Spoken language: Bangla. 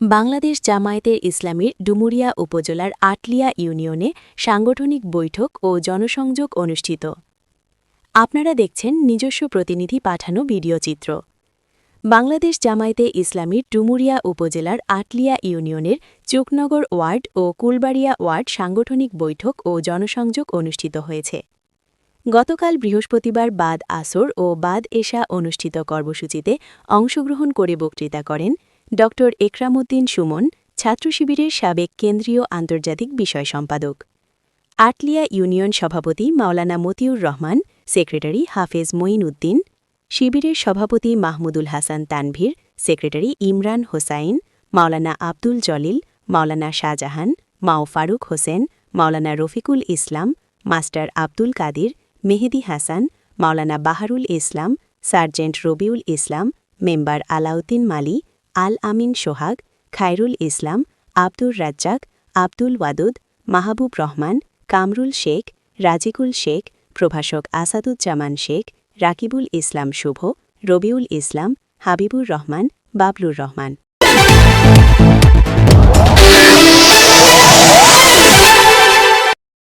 বাংলাদেশ জামায়াতে ইসলামীর ডুমুরিয়া উপজেলার আটলিয়া ইউনিয়নে সাংগঠনিক বৈঠক ও জনসংযোগ অনুষ্ঠিত। আপনারা দেখছেন নিজস্ব প্রতিনিধি পাঠানো ভিডিও চিত্র। বাংলাদেশ জামায়াতে ইসলামীর ডুমুরিয়া উপজেলার আটলিয়া ইউনিয়নের চুকনগর ওয়ার্ড ও কুলবাড়িয়া ওয়ার্ড সাংগঠনিক বৈঠক ও জনসংযোগ অনুষ্ঠিত হয়েছে। গতকাল বৃহস্পতিবার বাদ আসর ও বাদ এশা অনুষ্ঠিত কর্মসূচিতে অংশগ্রহণ করে বক্তৃতা করেন ড একরামউদ্দিন সুমন, ছাত্র শিবিরের সাবেক কেন্দ্রীয় আন্তর্জাতিক বিষয় সম্পাদক, আটলিয়া ইউনিয়ন সভাপতি মাওলানা মতিউর রহমান, সেক্রেটারি হাফেজ মঈন উদ্দিন, শিবিরের সভাপতি মাহমুদুল হাসান তানভীর, সেক্রেটারি ইমরান হোসাইন, মাওলানা আব্দুল জলিল, মাওলানা শাহজাহান, মাও ফারুক হোসেন, মাওলানা রফিকুল ইসলাম, মাস্টার আব্দুল কাদির, মেহেদি হাসান, মাওলানা বাহারুল ইসলাম, সার্জেন্ট রবিউল ইসলাম, মেম্বার আলাউদ্দিন মালি, আল আমিন সোহাগ, খায়রুল ইসলাম, আব্দুর রাজ্জাক, আব্দুল ওয়াদুদ, মাহবুব রহমান, কামরুল শেখ, রাজিকুল শেখ, প্রভাষক আসাদুজ্জামান শেখ, রাকিবুল ইসলাম শুভ, রবিউল ইসলাম, হাবিবুর রহমান, বাবলুর রহমান।